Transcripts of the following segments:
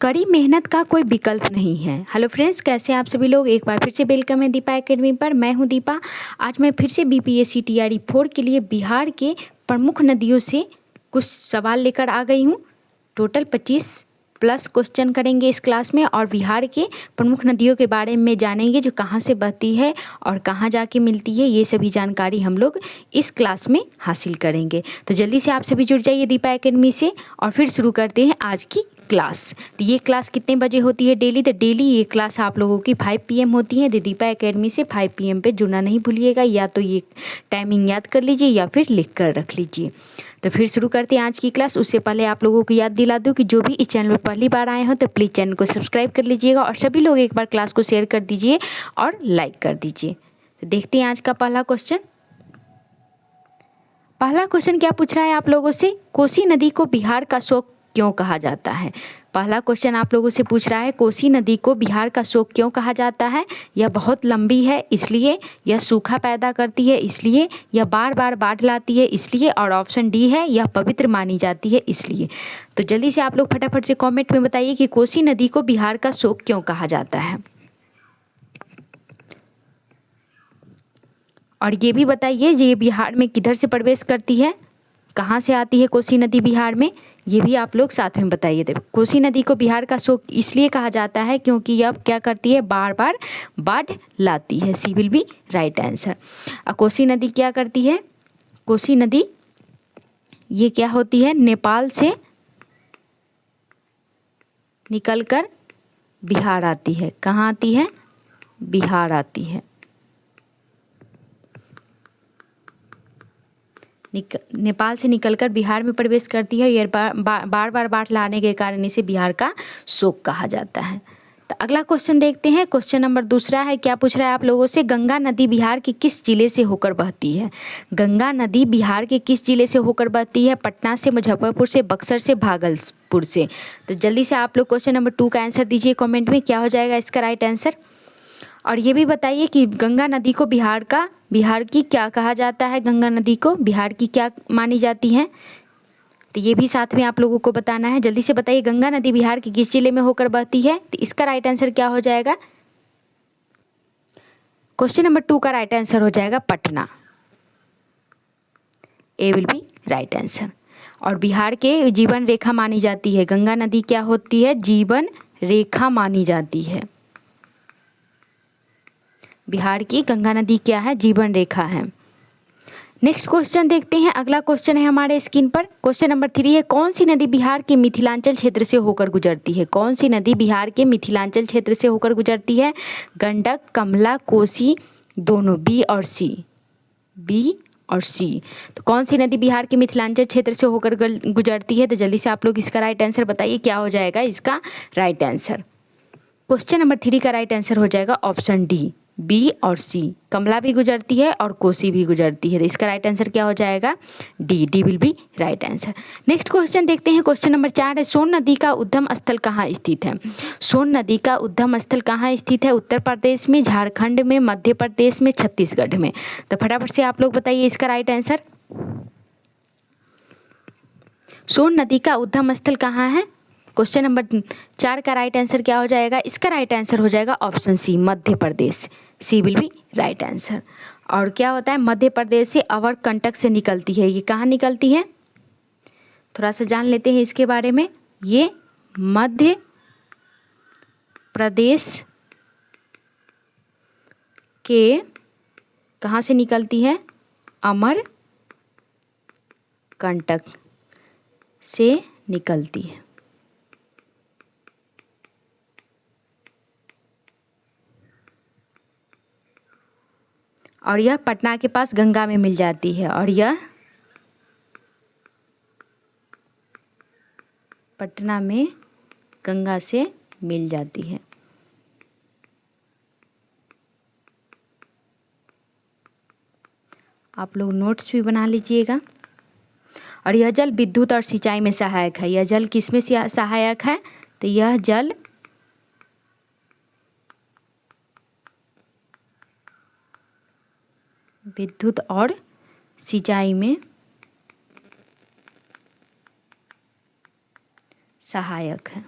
कड़ी मेहनत का कोई विकल्प नहीं है। हेलो फ्रेंड्स, कैसे हैं आप सभी लोग। एक बार फिर से वेलकम है दीपा एकेडमी पर। मैं हूं दीपा। आज मैं फिर से बीपीएससी टीआरई 4 के लिए बिहार के प्रमुख नदियों से कुछ सवाल लेकर आ गई हूं। टोटल 25 प्लस क्वेश्चन करेंगे इस क्लास में और बिहार के प्रमुख नदियों के बारे में जानेंगे, जो कहाँ से बहती है और कहाँ जाके मिलती है। ये सभी जानकारी हम लोग इस क्लास में हासिल करेंगे। तो जल्दी से आप सभी जुड़ जाइए दीपा एकेडमी से और फिर शुरू करते हैं आज की क्लास। तो ये क्लास कितने बजे होती है डेली? तो डेली ये क्लास आप लोगों की 5 PM होती है। तो दीपा एकेडमी से 5 PM पे जुड़ना नहीं भूलिएगा। या तो ये टाइमिंग याद कर लीजिए या फिर लिख कर रख लीजिए। तो फिर शुरू करते हैं आज की क्लास। उससे पहले आप लोगों को याद दिला दूं कि जो भी इस चैनल पर पहली बार आए हो तो प्लीज़ चैनल को सब्सक्राइब कर लीजिएगा और सभी लोग एक बार क्लास को शेयर कर दीजिए और लाइक कर दीजिए। तो देखते हैं आज का पहला क्वेश्चन। पहला क्वेश्चन क्या पूछ रहा है आप लोगों से? कोसी नदी को बिहार का शोक क्यों कहा जाता है? पहला क्वेश्चन आप लोगों से पूछ रहा है, कोसी नदी को बिहार का शोक क्यों कहा जाता है? यह बहुत लंबी है इसलिए, यह सूखा पैदा करती है इसलिए, यह बार बार बाढ़ लाती है इसलिए, और ऑप्शन डी है यह पवित्र मानी जाती है इसलिए। तो जल्दी से आप लोग फटाफट से कमेंट में बताइए कि कोसी नदी को बिहार का शोक क्यों कहा जाता है। और ये भी बताइए ये बिहार में किधर से प्रवेश करती है, कहाँ से आती है कोसी नदी बिहार में, ये भी आप लोग साथ में बताइए। देखो, कोसी नदी को बिहार का शोक इसलिए कहा जाता है क्योंकि यह क्या करती है, बार बार बाढ़ लाती है। C will be right answer. और कोसी नदी क्या करती है? कोसी नदी ये क्या होती है, नेपाल से निकलकर बिहार आती है। कहाँ आती है? बिहार आती है। नेपाल से निकलकर बिहार में प्रवेश करती है। यह बार बार बाढ़ लाने के कारण इसे बिहार का शोक कहा जाता है। तो अगला क्वेश्चन देखते हैं। क्वेश्चन नंबर दूसरा है, क्या पूछ रहा है आप लोगों से? गंगा नदी बिहार के किस जिले से होकर बहती है? गंगा नदी बिहार के किस जिले से होकर बहती है? पटना से, मुजफ्फरपुर से, बक्सर से, भागलपुर से। तो जल्दी से आप लोग क्वेश्चन नंबर 2 का आंसर दीजिए कॉमेंट में। क्या हो जाएगा इसका राइट आंसर? और ये भी बताइए कि गंगा नदी को बिहार की क्या कहा जाता है? गंगा नदी को बिहार की क्या मानी जाती है? तो ये भी साथ में आप लोगों को बताना है। जल्दी से बताइए गंगा नदी बिहार के किस जिले में होकर बहती है? तो इसका राइट आंसर क्या हो जाएगा? क्वेश्चन नंबर 2 का राइट आंसर हो जाएगा पटना। ए विल बी राइट आंसर। और बिहार के जीवन रेखा मानी जाती है। गंगा नदी क्या होती है? जीवन रेखा मानी जाती है। बिहार की गंगा नदी क्या है? जीवन रेखा है। नेक्स्ट क्वेश्चन देखते हैं। अगला क्वेश्चन है हमारे स्क्रीन पर। क्वेश्चन नंबर 3 है, कौन सी नदी बिहार के मिथिलांचल क्षेत्र से होकर गुजरती है? कौन सी नदी बिहार के मिथिलांचल क्षेत्र से होकर गुजरती है? गंडक, कमला, कोसी, दोनों। बी और सी। बी और सी। तो कौन सी नदी बिहार के मिथिलांचल क्षेत्र से होकर गुजरती है? तो जल्दी से आप लोग इसका राइट आंसर बताइए। क्या हो जाएगा इसका राइट आंसर? क्वेश्चन नंबर 3 का राइट आंसर हो जाएगा ऑप्शन डी, बी और सी। कमला भी गुजरती है और कोसी भी गुजरती है। तो इसका राइट आंसर क्या हो जाएगा? D. D will be right answer. Next question देखते हैं। क्वेश्चन नंबर 4 है, सोन नदी का उद्गम स्थल कहाँ स्थित है? सोन नदी का उद्गम स्थल कहाँ स्थित है? उत्तर प्रदेश में, झारखंड में, मध्य प्रदेश में, छत्तीसगढ़ में। तो फटाफट से आप लोग बताइए इसका राइट आंसर। सोन नदी का उद्गम स्थल कहाँ है? क्वेश्चन नंबर 4 का राइट आंसर क्या हो जाएगा? इसका राइट आंसर हो जाएगा option C, Madhya Pradesh. C will be right answer. और क्या होता है? मध्य प्रदेश से अमरकंटक से निकलती है। ये कहाँ निकलती है? थोड़ा सा जान लेते हैं इसके बारे में। ये मध्य प्रदेश के कहाँ से निकलती है? अमरकंटक से निकलती है। और यह पटना के पास गंगा में मिल जाती है। और यह पटना में गंगा से मिल जाती है। आप लोग नोट्स भी बना लीजिएगा। और यह जल विद्युत और सिंचाई में सहायक है। यह जल किस में सहायक है? तो यह जल विद्युत और सिंचाई में सहायक है।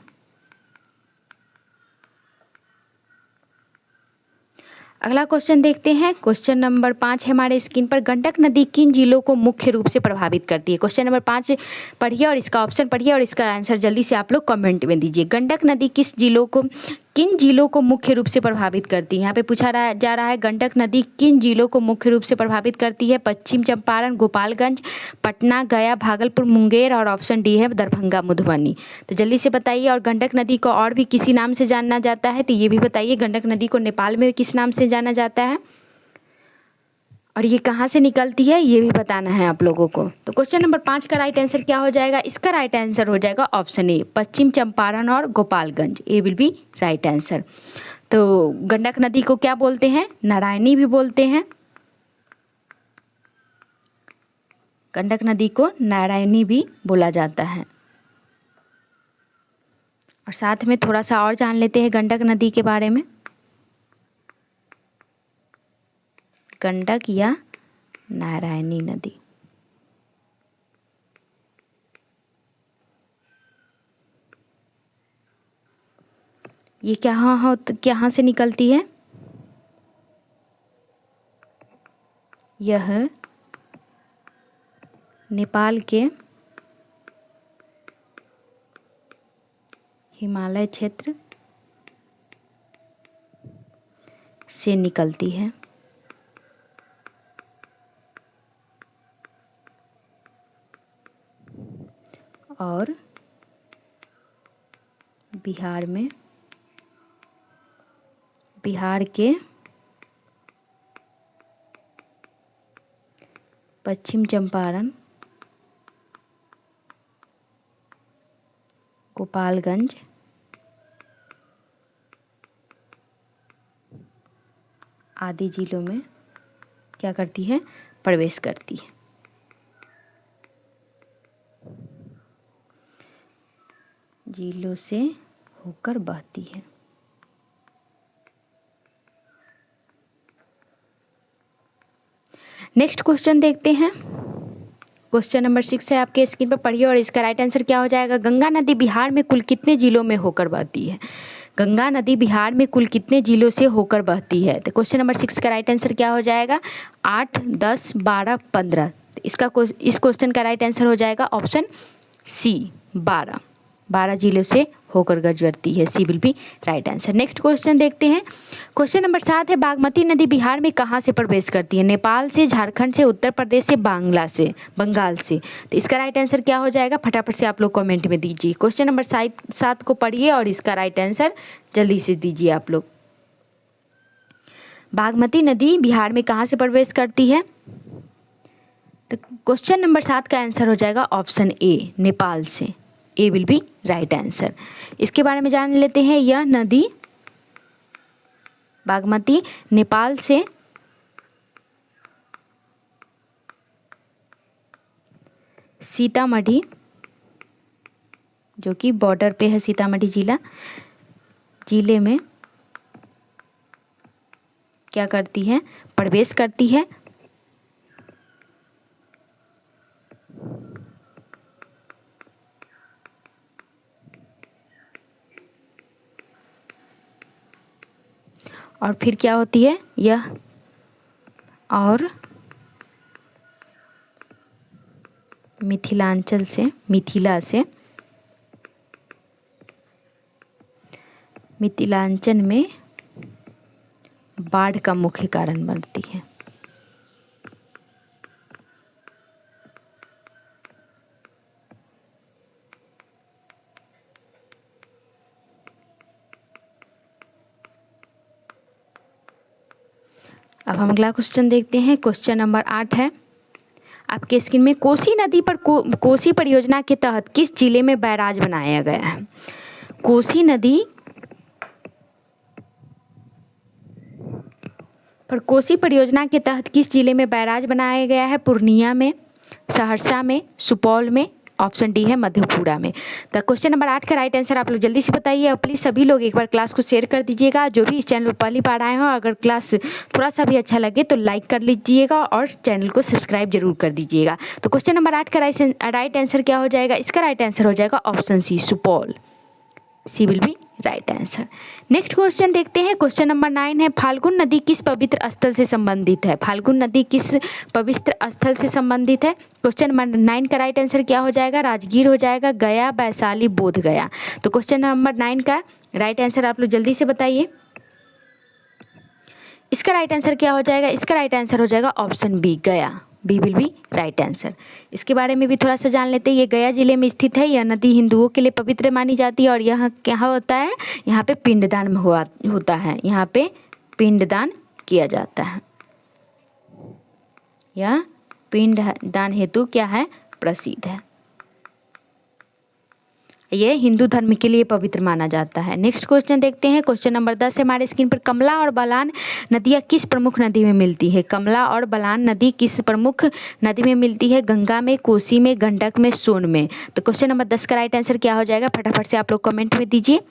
अगला क्वेश्चन देखते हैं। क्वेश्चन नंबर 5 है हमारे स्क्रीन पर। गंडक नदी किन जिलों को मुख्य रूप से प्रभावित करती है? क्वेश्चन नंबर 5 पढ़िए और इसका ऑप्शन पढ़िए और इसका आंसर जल्दी से आप लोग कमेंट में दीजिए। गंडक नदी किन जिलों को मुख्य रूप से प्रभावित करती है? यहाँ पे पूछा जा रहा है गंडक नदी किन जिलों को मुख्य रूप से प्रभावित करती है? पश्चिम चंपारण, गोपालगंज, पटना, गया, भागलपुर, मुंगेर और ऑप्शन डी है दरभंगा, मधुबनी। तो जल्दी से बताइए। और गंडक नदी को और भी किसी नाम से जाना जाता है तो ये भी बताइए। गंडक नदी को नेपाल में किस नाम से जाना जाता है और ये कहाँ से निकलती है ये भी बताना है आप लोगों को। तो क्वेश्चन नंबर 5 का राइट आंसर क्या हो जाएगा? इसका राइट आंसर हो जाएगा ऑप्शन ए, पश्चिम चंपारण और गोपालगंज। ए विल बी राइट आंसर। तो गंडक नदी को क्या बोलते हैं? नारायणी भी बोलते हैं। गंडक नदी को नारायणी भी बोला जाता है। और साथ में थोड़ा सा और जान लेते हैं गंडक नदी के बारे में। गंडक या नारायणी नदी। ये कहाँ से निकलती है? यह नेपाल के हिमालय क्षेत्र से निकलती है और बिहार के पश्चिम चंपारण, गोपालगंज आदि जिलों में क्या करती है? प्रवेश करती है। जिलों से होकर बहती है। नेक्स्ट क्वेश्चन देखते हैं। क्वेश्चन नंबर 6 है आपके स्क्रीन पर, पढ़िए और इसका राइट आंसर क्या हो जाएगा? गंगा नदी बिहार में कुल कितने जिलों में होकर बहती है? गंगा नदी बिहार में कुल कितने जिलों से होकर बहती है? तो क्वेश्चन नंबर 6 का राइट आंसर क्या हो जाएगा? 8, 10, 12, 15। इस क्वेश्चन का राइट आंसर हो जाएगा ऑप्शन सी, 12। 12 जिलों से होकर गुजरती है। C will be right answer. Next question देखते हैं। क्वेश्चन नंबर 7 है, बागमती नदी बिहार में कहाँ से प्रवेश करती है? नेपाल से, झारखंड से, उत्तर प्रदेश से, बंगाल से। तो इसका राइट आंसर क्या हो जाएगा? फटाफट से आप लोग कमेंट में दीजिए। क्वेश्चन नंबर 7 को पढ़िए और इसका राइट आंसर जल्दी से दीजिए आप लोग। बागमती नदी बिहार में कहाँ से प्रवेश करती है? तो क्वेश्चन नंबर 7 का आंसर हो जाएगा ऑप्शन ए, नेपाल से। ए विल बी राइट आंसर। इसके बारे में जान लेते हैं। यह नदी बागमती नेपाल से सीतामढ़ी, जो कि बॉर्डर पे है, सीतामढ़ी जिले में क्या करती है? प्रवेश करती है। और फिर क्या होती है? यह और मिथिलांचल में बाढ़ का मुख्य कारण बनती है। अब हम अगला क्वेश्चन देखते हैं। क्वेश्चन नंबर 8 है आपके स्क्रीन में। कोसी नदी पर कोसी परियोजना के तहत किस जिले में बैराज बनाया गया है? कोसी नदी पर कोसी परियोजना के तहत किस जिले में बैराज बनाया गया है? पूर्णिया में, सहरसा में, सुपौल में, ऑप्शन डी है मधेपुरा में। तो क्वेश्चन नंबर 8 का राइट आंसर आप लोग जल्दी से बताइए। और प्लीज़ सभी लोग एक बार क्लास को शेयर कर दीजिएगा। जो भी इस चैनल पर पहली बार आए हो, अगर क्लास थोड़ा सा भी अच्छा लगे तो लाइक कर लीजिएगा और चैनल को सब्सक्राइब जरूर कर दीजिएगा। तो क्वेश्चन नंबर 8 का राइट आंसर क्या हो जाएगा? इसका राइट आंसर हो जाएगा option C, Supaul. C will be right answer. Next question देखते हैं। क्वेश्चन नंबर 9 है, फाल्गुन नदी किस पवित्र स्थल से संबंधित है? फाल्गुन नदी किस पवित्र स्थल से संबंधित है? क्वेश्चन नंबर 9 का राइट आंसर क्या हो जाएगा? राजगीर हो जाएगा, गया, वैशाली, बोध गया। तो क्वेश्चन नंबर 9 का राइट आंसर आप लोग जल्दी से बताइए। इसका राइट आंसर क्या हो जाएगा? इसका राइट आंसर हो जाएगा option B, Gaya. B will be right answer. इसके बारे में भी थोड़ा सा जान लेते हैं। ये गया जिले में स्थित है। यह नदी हिंदुओं के लिए पवित्र मानी जाती है और यह क्या होता है? यहाँ पे पिंडदान होता है। यहाँ पे पिंडदान किया जाता है। यह पिंडदान हेतु क्या है? प्रसिद्ध है। ये हिंदू धर्म के लिए पवित्र माना जाता है। नेक्स्ट क्वेश्चन देखते हैं। क्वेश्चन नंबर 10 है हमारे स्क्रीन पर, कमला और बलान नदियाँ किस प्रमुख नदी में मिलती है? कमला और बलान नदी किस प्रमुख नदी में मिलती है? गंगा में, कोसी में, गंडक में, सोन में। तो क्वेश्चन नंबर 10 का राइट आंसर क्या हो जाएगा? फटाफट से आप लोग कमेंट में दीजिए।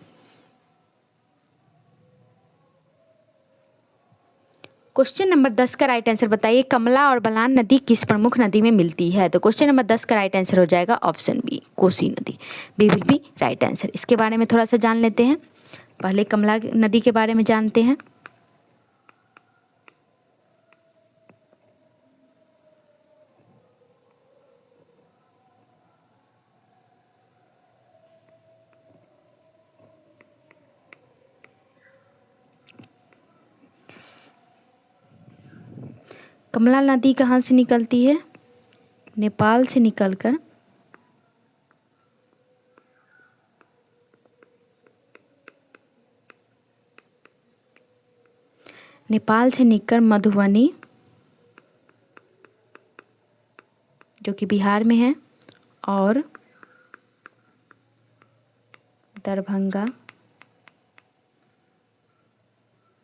क्वेश्चन नंबर 10 का राइट आंसर बताइए, कमला और बलान नदी किस प्रमुख नदी में मिलती है? तो क्वेश्चन नंबर 10 का राइट आंसर हो जाएगा ऑप्शन बी, कोसी नदी। B will be right answer. इसके बारे में थोड़ा सा जान लेते हैं। पहले कमला नदी के बारे में जानते हैं। कमला नदी कहाँ से निकलती है? नेपाल से निकलकर मधुबनी, जो कि बिहार में है, और दरभंगा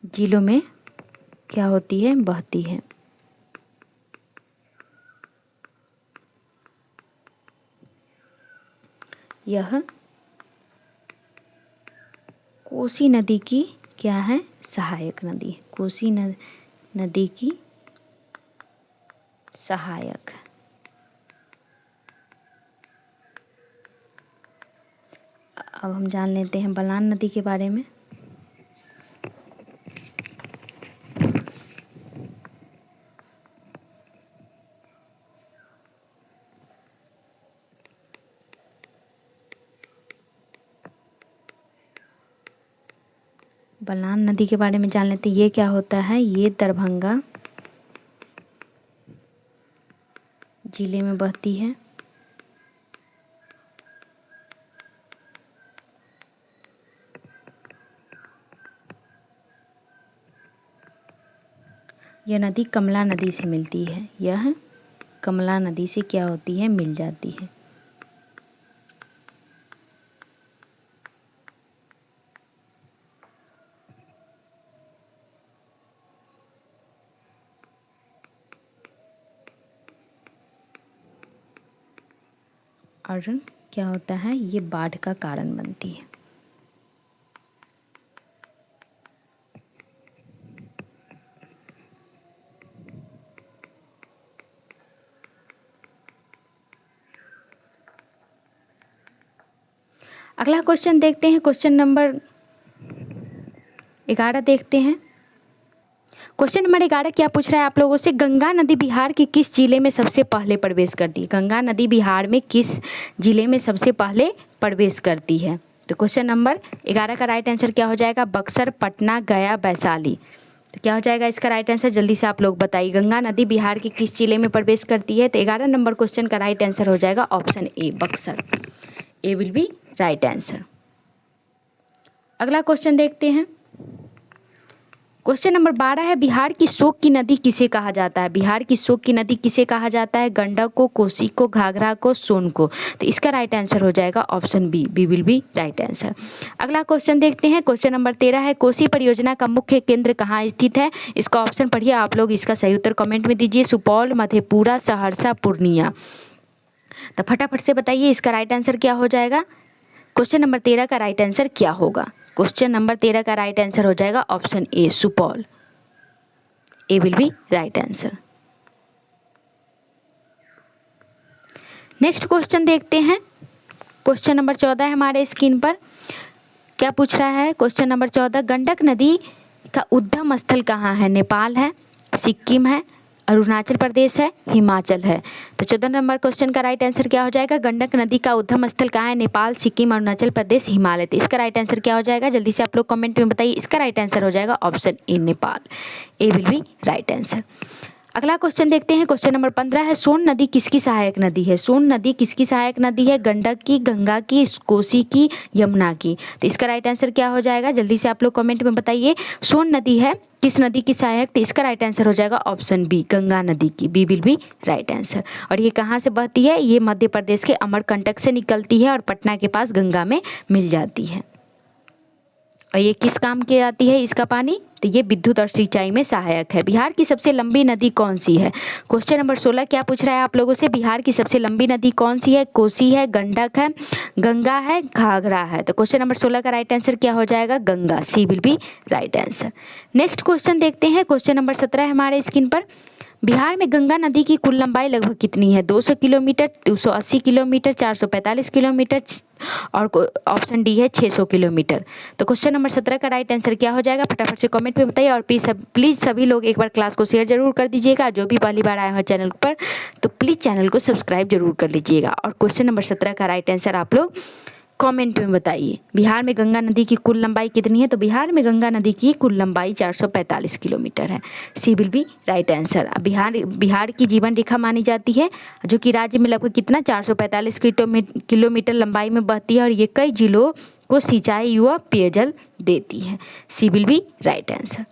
जिलों में क्या होती है? बहती है। यह कोसी नदी की क्या है? सहायक नदी। कोसी नदी की सहायक। अब हम जान लेते हैं बलान नदी के बारे में। बलान नदी के बारे में जान लेते हैं। ये क्या होता है? ये दरभंगा जिले में बहती है। यह नदी कमला नदी से मिलती है। यह कमला नदी से क्या होती है? मिल जाती है। और क्या होता है? ये बाढ़ का कारण बनती है। अगला क्वेश्चन देखते हैं। क्वेश्चन नंबर 11 देखते हैं। क्वेश्चन नंबर 11 क्या पूछ रहा है आप लोगों से? गंगा नदी बिहार के किस जिले में सबसे पहले प्रवेश करती है? गंगा नदी बिहार में किस जिले में सबसे पहले प्रवेश करती है? तो क्वेश्चन नंबर 11 का राइट आंसर क्या हो जाएगा? बक्सर, पटना, गया, वैशाली। तो क्या हो जाएगा इसका राइट आंसर? जल्दी से आप लोग बताइए। गंगा नदी बिहार के किस जिले में प्रवेश करती है? तो 11 नंबर क्वेश्चन का राइट आंसर हो जाएगा option A, Buxar. A will be right answer. अगला क्वेश्चन देखते हैं। क्वेश्चन नंबर 12 है, बिहार की शोक की नदी किसे कहा जाता है? बिहार की शोक की नदी किसे कहा जाता है? गंडक को, कोसी को, घाघरा को, सोन को। तो इसका राइट आंसर हो जाएगा option B, B will be right answer. अगला क्वेश्चन देखते हैं। क्वेश्चन नंबर 13 है, कोसी परियोजना का मुख्य केंद्र कहाँ स्थित है? इसका ऑप्शन पढ़िए आप लोग। इसका सही उत्तर कमेंट में दीजिए। सुपौल, मधेपुरा, सहरसा, पूर्णिया। तो फटाफट से बताइए इसका राइट आंसर क्या हो जाएगा? क्वेश्चन नंबर 13 का राइट आंसर क्या होगा? क्वेश्चन नंबर 13 का राइट आंसर हो जाएगा option A, Supaul. A will be right answer. Next question देखते हैं। क्वेश्चन नंबर 14 है हमारे स्क्रीन पर, क्या पूछ रहा है क्वेश्चन नंबर 14, गंडक नदी का उद्गम स्थल कहाँ है? नेपाल है, सिक्किम है, अरुणाचल प्रदेश है, हिमाचल है। तो 14 नंबर क्वेश्चन का राइट आंसर क्या हो जाएगा? गंडक नदी का उद्गम स्थल कहाँ है? नेपाल, सिक्किम, अरुणाचल प्रदेश, हिमालय। तो इसका राइट आंसर क्या हो जाएगा? जल्दी से आप लोग कमेंट में बताइए। इसका राइट आंसर हो जाएगा option A, Nepal. A will be right answer. अगला क्वेश्चन देखते हैं। क्वेश्चन नंबर 15 है, सोन नदी किसकी सहायक नदी है? सोन नदी किसकी सहायक नदी है? गंडक की, गंगा की, कोसी की, यमुना की। तो इसका राइट आंसर क्या हो जाएगा? जल्दी से आप लोग कमेंट में बताइए। सोन नदी है किस नदी की सहायक? तो इसका राइट आंसर हो जाएगा ऑप्शन बी, गंगा नदी की। B will be right answer. और ये कहाँ से बहती है? ये मध्य प्रदेश के अमरकंटक से निकलती है और पटना के पास गंगा में मिल जाती है। और ये किस काम की आती है इसका पानी? तो ये विद्युत और सिंचाई में सहायक है। बिहार की सबसे लंबी नदी कौन सी है? क्वेश्चन नंबर 16 क्या पूछ रहा है आप लोगों से? बिहार की सबसे लंबी नदी कौन सी है? कोसी है, गंडक है, गंगा है, घाघरा है। तो क्वेश्चन नंबर 16 का राइट आंसर क्या हो जाएगा? Ganga. C will be right answer. Next question देखते हैं। क्वेश्चन नंबर 17 है हमारे स्क्रीन पर। बिहार में गंगा नदी की कुल लंबाई लगभग कितनी है? 200 किलोमीटर, 280 किलोमीटर, 445 किलोमीटर और ऑप्शन डी है 600 किलोमीटर। तो क्वेश्चन नंबर 17 का राइट आंसर क्या हो जाएगा? फटाफट से कमेंट में बताइए। और प्लीज़ सभी लोग एक बार क्लास को शेयर जरूर कर दीजिएगा। जो भी पहली बार आए हो चैनल पर तो प्लीज़ चैनल को सब्सक्राइब जरूर कर लीजिएगा। और क्वेश्चन नंबर 17 का राइट आंसर आप लोग कमेंट में बताइए। बिहार में गंगा नदी की कुल लंबाई कितनी है? तो बिहार में गंगा नदी की कुल लंबाई 445 किलोमीटर है। C will be right answer. Bihar की जीवन रेखा मानी जाती है, जो कि राज्य में लगभग कितना 445 किलोमीटर लंबाई में बहती है और ये कई जिलों को सिंचाई व पेयजल देती है। C will be right answer.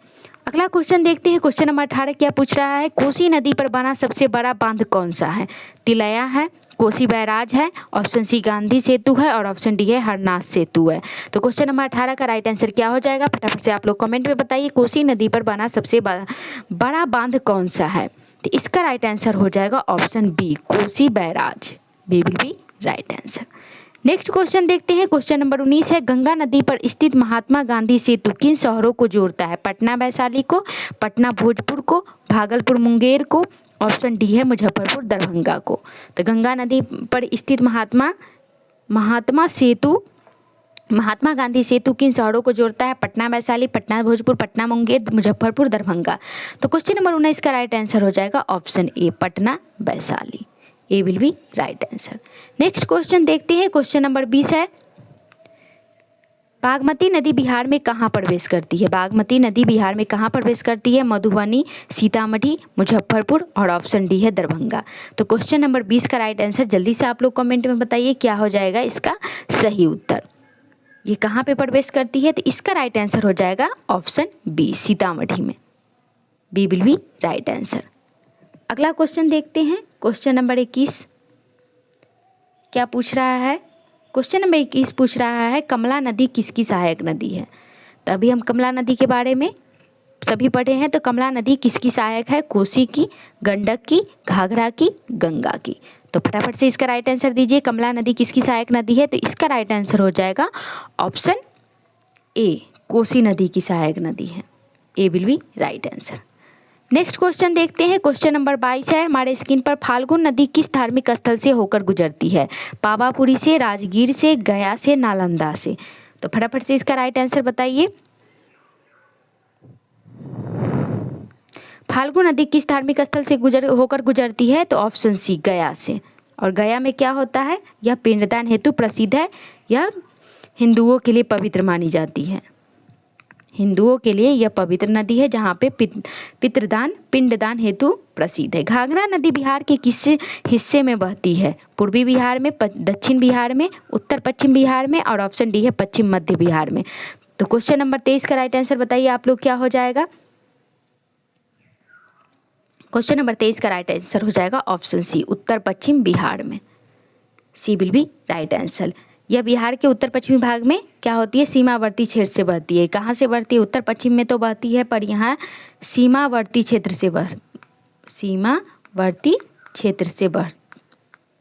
अगला क्वेश्चन देखते हैं। क्वेश्चन नंबर 18 क्या पूछ रहा है? कोसी नदी पर बना सबसे बड़ा बांध कौन सा है? तिलैया है, कोसी बैराज है, ऑप्शन सी गांधी सेतु है और ऑप्शन डी है हरनाथ सेतु है। तो क्वेश्चन नंबर 18 का राइट आंसर क्या हो जाएगा? फटाफट से आप लोग कमेंट में बताइए। कोसी नदी पर बना सबसे बड़ा बांध कौन सा है? तो इसका राइट आंसर हो जाएगा option B, Kosi barrage. B will be right answer. Next question देखते हैं। क्वेश्चन नंबर 19 है, गंगा नदी पर स्थित महात्मा गांधी सेतु किन शहरों को जोड़ता है? पटना वैशाली को, पटना भोजपुर को, भागलपुर मुंगेर को, ऑप्शन डी है मुजफ्फरपुर दरभंगा को। तो गंगा नदी पर स्थित महात्मा गांधी सेतु किन शहरों को जोड़ता है? पटना वैशाली, पटना भोजपुर, पटना मुंगेर, मुजफ्फरपुर दरभंगा। तो क्वेश्चन नंबर 19 का राइट आंसर हो जाएगा option A, Patna Vaishali. A will be right answer. Next question देखते हैं। क्वेश्चन नंबर 20 है, बागमती नदी बिहार में कहाँ प्रवेश करती है? बागमती नदी बिहार में कहाँ प्रवेश करती है? मधुबनी, सीतामढ़ी, मुजफ्फरपुर और ऑप्शन डी है दरभंगा। तो क्वेश्चन नंबर 20 का राइट आंसर जल्दी से आप लोग कमेंट में बताइए क्या हो जाएगा इसका सही उत्तर। ये कहाँ पे प्रवेश करती है? तो इसका राइट आंसर हो जाएगा ऑप्शन बी, सीतामढ़ी में। B will be right answer. अगला क्वेश्चन देखते हैं। क्वेश्चन नंबर 21 क्या पूछ रहा है? क्वेश्चन नंबर 21 पूछ रहा है, कमला नदी किसकी सहायक नदी है? तो अभी हम कमला नदी के बारे में सभी पढ़े हैं। तो कमला नदी किसकी सहायक है? कोसी की, गंडक की, घाघरा की, गंगा की। तो फटाफट से इसका राइट आंसर दीजिए। कमला नदी किसकी सहायक नदी है? तो इसका राइट आंसर हो जाएगा ऑप्शन ए, कोसी नदी की सहायक नदी है। A will be right answer. Next question देखते हैं। क्वेश्चन नंबर 22 है हमारे स्क्रीन पर, फाल्गुन नदी किस धार्मिक स्थल से होकर गुजरती है? पावापुरी से, राजगीर से, गया से, नालंदा से। तो फटाफट से इसका राइट आंसर बताइए। फाल्गुन नदी किस धार्मिक स्थल से होकर गुजरती है? तो ऑप्शन सी, गया से। और गया में क्या होता है? यह पिंडदान हेतु प्रसिद्ध है। यह हिंदुओं के लिए पवित्र मानी जाती है। हिंदुओं के लिए यह पवित्र नदी है जहाँ पे पिंडदान हेतु प्रसिद्ध है। घाघरा नदी बिहार के किस हिस्से में बहती है? पूर्वी बिहार में, दक्षिण बिहार में, उत्तर पश्चिम बिहार में और ऑप्शन डी है पश्चिम मध्य बिहार में। तो क्वेश्चन नंबर 23 का राइट आंसर बताइए आप लोग क्या हो जाएगा? क्वेश्चन नंबर 23 का राइट आंसर हो जाएगा ऑप्शन सी, उत्तर पश्चिम बिहार में। सी विल बी राइट आंसर। यह बिहार के उत्तर पश्चिमी भाग में क्या होती है? सीमावर्ती क्षेत्र से बहती है। कहाँ से बहती है? उत्तर पश्चिम में तो बहती है, पर यहाँ सीमावर्ती क्षेत्र से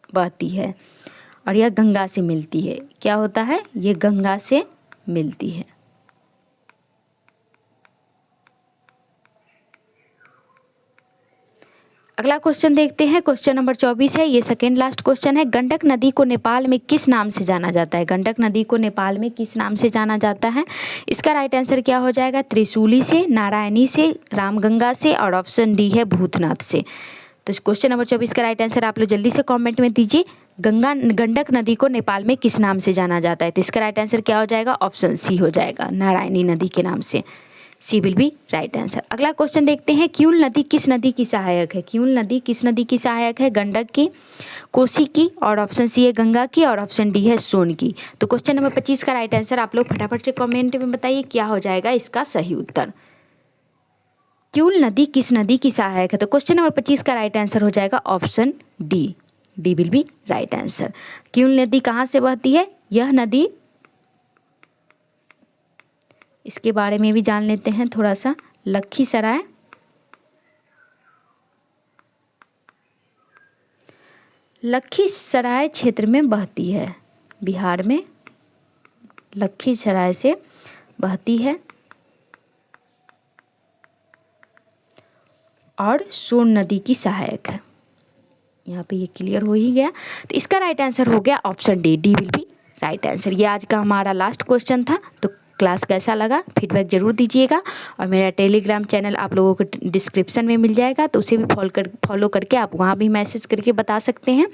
बहती है और यह गंगा से मिलती है। क्या होता है? ये गंगा से मिलती है। अगला क्वेश्चन देखते हैं, क्वेश्चन नंबर 24 है, ये सेकेंड लास्ट क्वेश्चन है। गंडक नदी को नेपाल में किस नाम से जाना जाता है? गंडक नदी को नेपाल में किस नाम से जाना जाता है? इसका राइट आंसर क्या हो जाएगा? त्रिशूली से, नारायणी से, रामगंगा से और ऑप्शन डी है भूतनाथ से। तो क्वेश्चन नंबर 24 का राइट आंसर आप लोग जल्दी से कमेंट में दीजिए। गंडक नदी को नेपाल में किस नाम से जाना जाता है? तो इसका राइट आंसर क्या हो जाएगा? ऑप्शन सी हो जाएगा, नारायणी नदी के नाम से। सी विल बी राइट आंसर। अगला क्वेश्चन देखते हैं, किउल नदी किस नदी की सहायक है? किउल नदी किस नदी की सहायक है? गंडक की, कोसी की और ऑप्शन सी है गंगा की और ऑप्शन डी है सोन की। तो क्वेश्चन नंबर 25 का राइट आंसर आप लोग फटाफट से कमेंट में बताइए क्या हो जाएगा इसका सही उत्तर। किउल नदी किस नदी की सहायक है? तो क्वेश्चन नंबर 25 का राइट आंसर हो जाएगा option D, D will be right answer. Kiul नदी कहाँ से बहती है? यह नदी, इसके बारे में भी जान लेते हैं थोड़ा सा। लखीसराय, लखीसराय क्षेत्र में बहती है, बिहार में लखीसराय से बहती है और सोन नदी की सहायक है। यहाँ पे ये क्लियर हो ही गया। तो इसका राइट आंसर हो गया option D, D will be right answer. ये आज का हमारा लास्ट क्वेश्चन था। तो क्लास कैसा लगा फीडबैक जरूर दीजिएगा और मेरा टेलीग्राम चैनल आप लोगों को डिस्क्रिप्शन में मिल जाएगा, तो उसे भी फॉलो करके आप वहाँ भी मैसेज करके बता सकते हैं।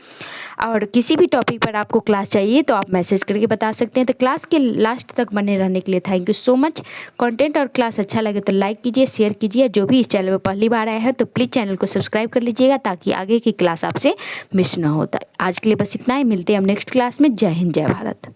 और किसी भी टॉपिक पर आपको क्लास चाहिए तो आप मैसेज करके बता सकते हैं। तो क्लास के लास्ट तक बने रहने के लिए thank you so much. Content और क्लास अच्छा लगे तो लाइक कीजिए, शेयर कीजिए। जो भी इस चैनल पर पहली बार आया है तो प्लीज़ चैनल को सब्सक्राइब कर लीजिएगा ताकि आगे की क्लास आपसे मिस ना होता। आज के लिए बस इतना ही, मिलते हैं हम नेक्स्ट क्लास में। जय हिंद, जय भारत।